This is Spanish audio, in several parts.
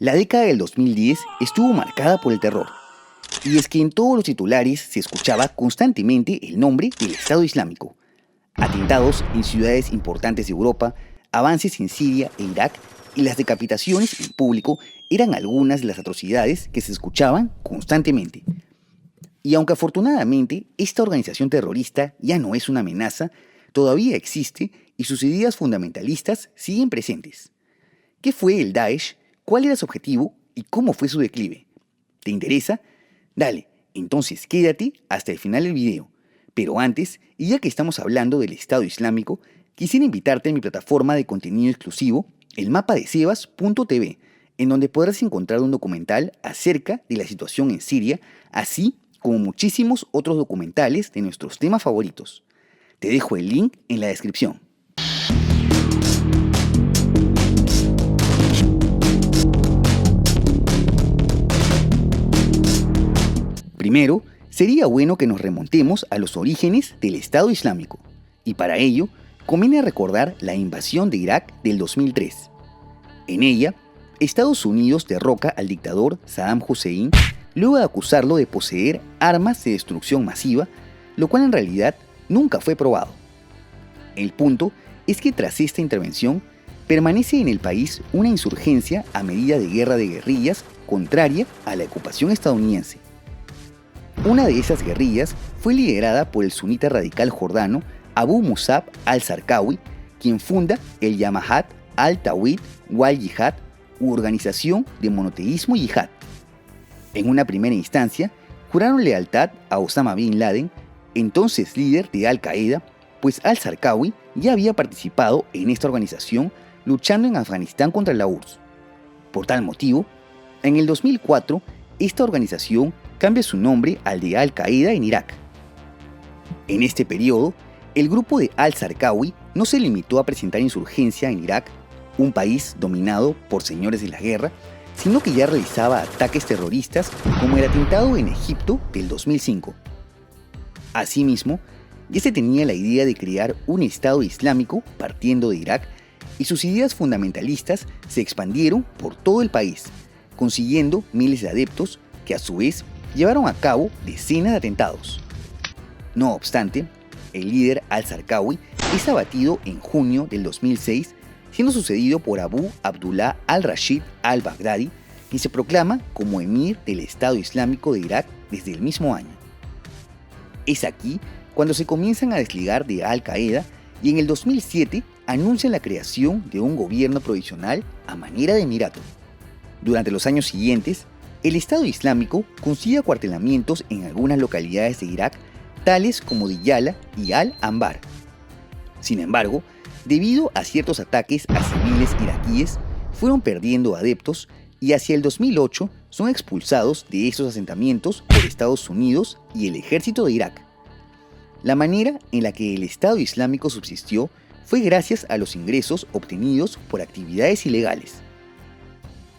La década del 2010 estuvo marcada por el terror. Y es que en todos los titulares se escuchaba constantemente el nombre del Estado Islámico. Atentados en ciudades importantes de Europa, avances en Siria e Irak y las decapitaciones en público eran algunas de las atrocidades que se escuchaban constantemente. Y aunque afortunadamente esta organización terrorista ya no es una amenaza, todavía existe y sus ideas fundamentalistas siguen presentes. ¿Qué fue el Daesh? ¿Cuál era su objetivo y cómo fue su declive? ¿Te interesa? Dale, entonces quédate hasta el final del video. Pero antes, y ya que estamos hablando del Estado Islámico, quisiera invitarte a mi plataforma de contenido exclusivo, elmapadesebas.tv, en donde podrás encontrar un documental acerca de la situación en Siria, así como muchísimos otros documentales de nuestros temas favoritos. Te dejo el link en la descripción. Primero, sería bueno que nos remontemos a los orígenes del Estado Islámico, y para ello, conviene recordar la invasión de Irak del 2003. En ella, Estados Unidos derroca al dictador Saddam Hussein luego de acusarlo de poseer armas de destrucción masiva, lo cual en realidad nunca fue probado. El punto es que tras esta intervención, permanece en el país una insurgencia a medida de guerra de guerrillas contraria a la ocupación estadounidense. Una de esas guerrillas fue liderada por el sunita radical jordano Abu Musab al-Zarqawi, quien funda el Jamaat al-Tawhid wal-Jihad, u organización de monoteísmo yihad. En una primera instancia, juraron lealtad a Osama Bin Laden, entonces líder de Al-Qaeda, pues al-Zarqawi ya había participado en esta organización luchando en Afganistán contra la URSS. Por tal motivo, en el 2004, esta organización cambia su nombre al de Al-Qaeda en Irak. En este periodo, el grupo de al-Zarqawi no se limitó a presentar insurgencia en Irak, un país dominado por señores de la guerra, sino que ya realizaba ataques terroristas como el atentado en Egipto del 2005. Asimismo, ya se tenía la idea de crear un Estado Islámico partiendo de Irak y sus ideas fundamentalistas se expandieron por todo el país, consiguiendo miles de adeptos que a su vez llevaron a cabo decenas de atentados. No obstante, el líder al-Zarqawi es abatido en junio del 2006, siendo sucedido por Abu Abdullah al-Rashid al-Baghdadi, quien se proclama como emir del Estado Islámico de Irak desde el mismo año. Es aquí cuando se comienzan a desligar de Al-Qaeda y en el 2007 anuncian la creación de un gobierno provisional a manera de emirato. Durante los años siguientes, el Estado Islámico consigue acuartelamientos en algunas localidades de Irak, tales como Diyala y Al-Anbar. Sin embargo, debido a ciertos ataques a civiles iraquíes, fueron perdiendo adeptos y hacia el 2008 son expulsados de estos asentamientos por Estados Unidos y el ejército de Irak. La manera en la que el Estado Islámico subsistió fue gracias a los ingresos obtenidos por actividades ilegales.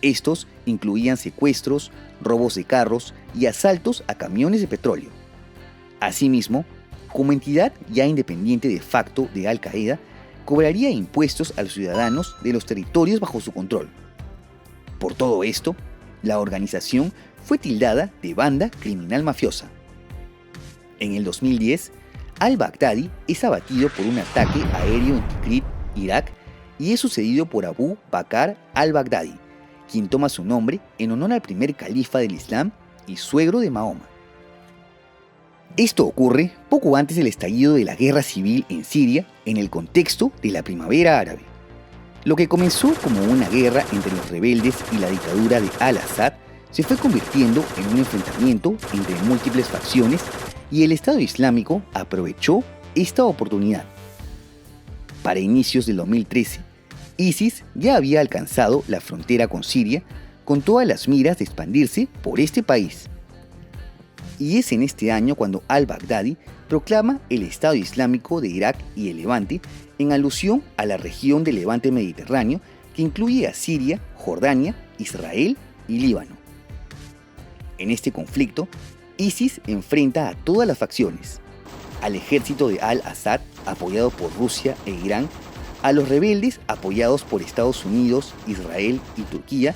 Estos incluían secuestros, robos de carros y asaltos a camiones de petróleo. Asimismo, como entidad ya independiente de facto de Al-Qaeda, cobraría impuestos a los ciudadanos de los territorios bajo su control. Por todo esto, la organización fue tildada de banda criminal mafiosa. En el 2010, al-Baghdadi es abatido por un ataque aéreo en Tikrit, Irak, y es sucedido por Abu Bakr al-Baghdadi, quien toma su nombre en honor al primer califa del Islam y suegro de Mahoma. Esto ocurre poco antes del estallido de la guerra civil en Siria en el contexto de la primavera árabe. Lo que comenzó como una guerra entre los rebeldes y la dictadura de al-Assad se fue convirtiendo en un enfrentamiento entre múltiples facciones y el Estado Islámico aprovechó esta oportunidad. Para inicios del 2013, ISIS ya había alcanzado la frontera con Siria con todas las miras de expandirse por este país. Y es en este año cuando al-Baghdadi proclama el Estado Islámico de Irak y el Levante en alusión a la región del Levante Mediterráneo que incluye a Siria, Jordania, Israel y Líbano. En este conflicto, ISIS enfrenta a todas las facciones, al ejército de al-Assad apoyado por Rusia e Irán, a los rebeldes apoyados por Estados Unidos, Israel y Turquía,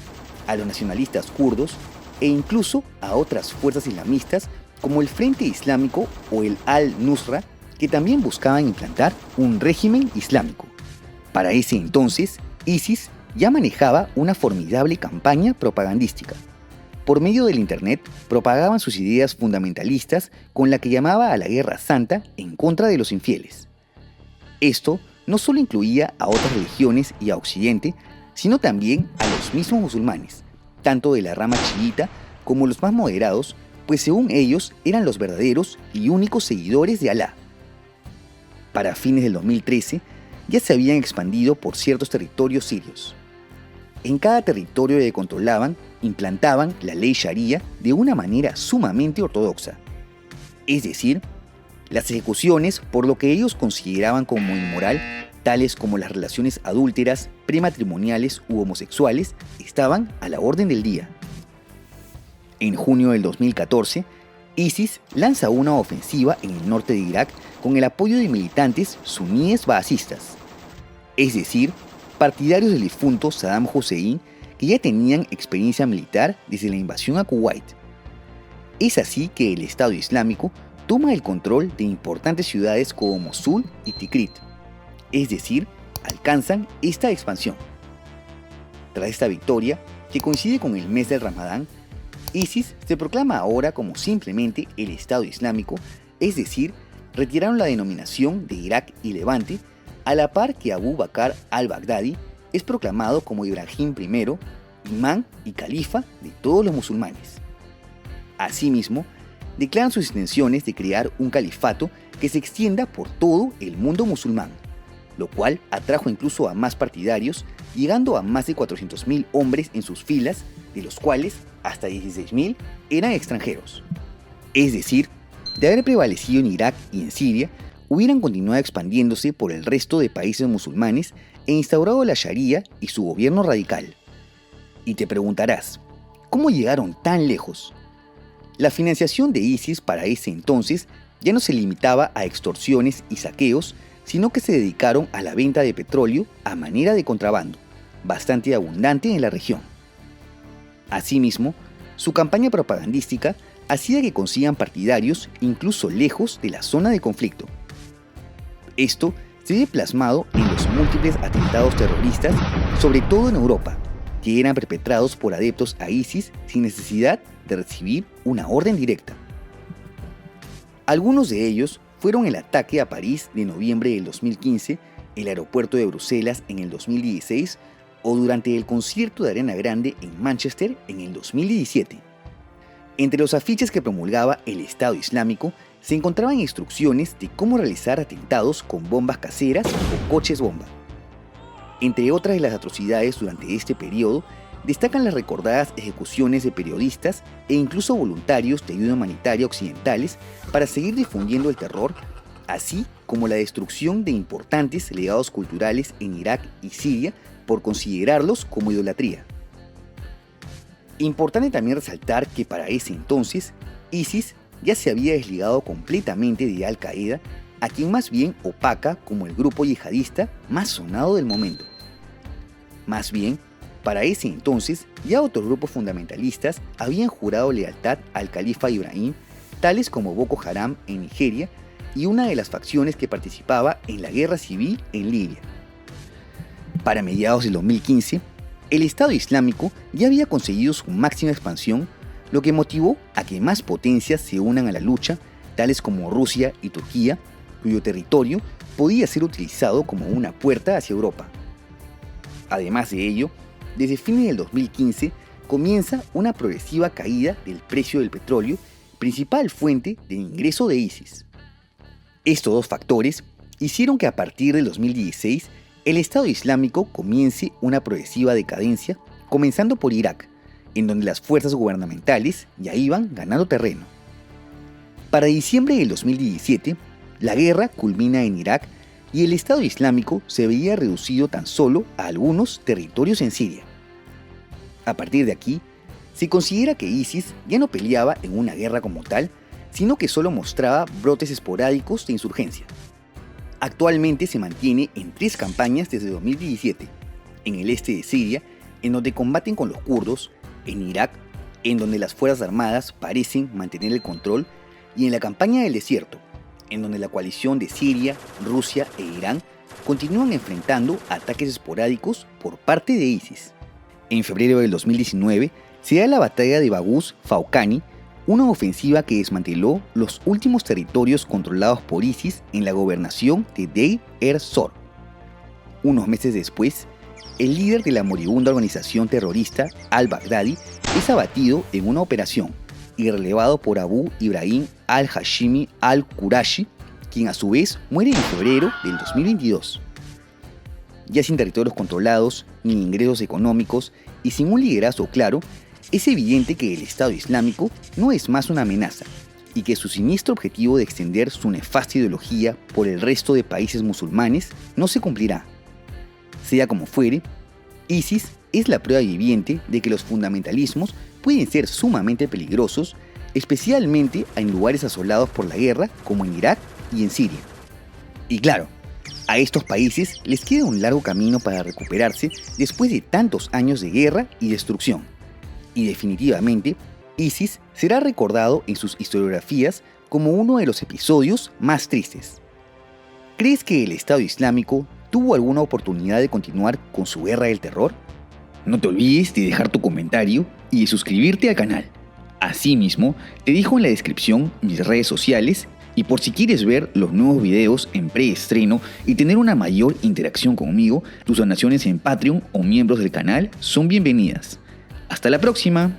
a los nacionalistas kurdos e incluso a otras fuerzas islamistas como el Frente Islámico o el Al-Nusra, que también buscaban implantar un régimen islámico. Para ese entonces, ISIS ya manejaba una formidable campaña propagandística. Por medio del Internet propagaban sus ideas fundamentalistas con la que llamaba a la Guerra Santa en contra de los infieles. Esto no solo incluía a otras religiones y a Occidente, sino también a los mismos musulmanes, tanto de la rama chiita como los más moderados, pues según ellos eran los verdaderos y únicos seguidores de Alá. Para fines del 2013, ya se habían expandido por ciertos territorios sirios. En cada territorio que controlaban, implantaban la ley Sharia de una manera sumamente ortodoxa. Es decir, las ejecuciones por lo que ellos consideraban como inmoral, tales como las relaciones adúlteras, prematrimoniales u homosexuales, estaban a la orden del día. En junio del 2014, ISIS lanza una ofensiva en el norte de Irak con el apoyo de militantes suníes baasistas, es decir, partidarios del difunto Saddam Hussein que ya tenían experiencia militar desde la invasión a Kuwait. Es así que el Estado Islámico toma el control de importantes ciudades como Mosul y Tikrit, es decir, alcanzan esta expansión. Tras esta victoria, que coincide con el mes del Ramadán, ISIS se proclama ahora como simplemente el Estado Islámico, es decir, retiraron la denominación de Irak y Levante, a la par que Abu Bakr al-Baghdadi es proclamado como Ibrahim I, imán y califa de todos los musulmanes. Asimismo, declaran sus intenciones de crear un califato que se extienda por todo el mundo musulmán, lo cual atrajo incluso a más partidarios, llegando a más de 400.000 hombres en sus filas, de los cuales hasta 16.000 eran extranjeros. Es decir, de haber prevalecido en Irak y en Siria, hubieran continuado expandiéndose por el resto de países musulmanes e instaurado la Sharia y su gobierno radical. Y te preguntarás, ¿cómo llegaron tan lejos? La financiación de ISIS para ese entonces ya no se limitaba a extorsiones y saqueos, sino que se dedicaron a la venta de petróleo a manera de contrabando, bastante abundante en la región. Asimismo, su campaña propagandística hacía que consigan partidarios incluso lejos de la zona de conflicto. Esto se ve plasmado en los múltiples atentados terroristas, sobre todo en Europa, que eran perpetrados por adeptos a ISIS sin necesidad de recibir una orden directa. Algunos de ellos fueron el ataque a París de noviembre del 2015, el aeropuerto de Bruselas en el 2016 o durante el concierto de Ariana Grande en Manchester en el 2017. Entre los afiches que promulgaba el Estado Islámico se encontraban instrucciones de cómo realizar atentados con bombas caseras o coches bomba. Entre otras de las atrocidades durante este periodo, destacan las recordadas ejecuciones de periodistas e incluso voluntarios de ayuda humanitaria occidentales para seguir difundiendo el terror, así como la destrucción de importantes legados culturales en Irak y Siria por considerarlos como idolatría. Importante también resaltar que para ese entonces, ISIS ya se había desligado completamente de Al-Qaeda, a quien más bien opaca como el grupo yihadista más sonado del momento. Más bien, para ese entonces, ya otros grupos fundamentalistas habían jurado lealtad al califa Ibrahim, tales como Boko Haram en Nigeria y una de las facciones que participaba en la guerra civil en Libia. Para mediados del 2015, el Estado Islámico ya había conseguido su máxima expansión, lo que motivó a que más potencias se unan a la lucha, tales como Rusia y Turquía, cuyo territorio podía ser utilizado como una puerta hacia Europa. Además de ello, desde fines del 2015 comienza una progresiva caída del precio del petróleo, principal fuente de ingreso de ISIS. Estos dos factores hicieron que a partir del 2016 el Estado Islámico comience una progresiva decadencia, comenzando por Irak, en donde las fuerzas gubernamentales ya iban ganando terreno. Para diciembre del 2017, la guerra culmina en Irak y el Estado Islámico se veía reducido tan solo a algunos territorios en Siria. A partir de aquí, se considera que ISIS ya no peleaba en una guerra como tal, sino que solo mostraba brotes esporádicos de insurgencia. Actualmente se mantiene en 3 campañas desde 2017, en el este de Siria, en donde combaten con los kurdos, en Irak, en donde las Fuerzas Armadas parecen mantener el control, y en la campaña del desierto, en donde la coalición de Siria, Rusia e Irán continúan enfrentando ataques esporádicos por parte de ISIS. En febrero del 2019 se da la batalla de Baghouz Fawqani, una ofensiva que desmanteló los últimos territorios controlados por ISIS en la gobernación de Deir ez-Zor. Unos meses después, el líder de la moribunda organización terrorista, al-Baghdadi, es abatido en una operación y relevado por Abu Ibrahim al-Hashimi al-Qurashi, quien a su vez muere en febrero del 2022. Ya sin territorios controlados, ni ingresos económicos y sin un liderazgo claro, es evidente que el Estado Islámico no es más una amenaza y que su siniestro objetivo de extender su nefasta ideología por el resto de países musulmanes no se cumplirá. Sea como fuere, ISIS es la prueba viviente de que los fundamentalismos pueden ser sumamente peligrosos, especialmente en lugares asolados por la guerra como en Irak y en Siria. Y claro, a estos países les queda un largo camino para recuperarse después de tantos años de guerra y destrucción. Y definitivamente, ISIS será recordado en sus historiografías como uno de los episodios más tristes. ¿Crees que el Estado Islámico tuvo alguna oportunidad de continuar con su guerra del terror? No te olvides de dejar tu comentario y de suscribirte al canal. Asimismo, te dejo en la descripción mis redes sociales y por si quieres ver los nuevos videos en preestreno y tener una mayor interacción conmigo, tus donaciones en Patreon o miembros del canal son bienvenidas. ¡Hasta la próxima!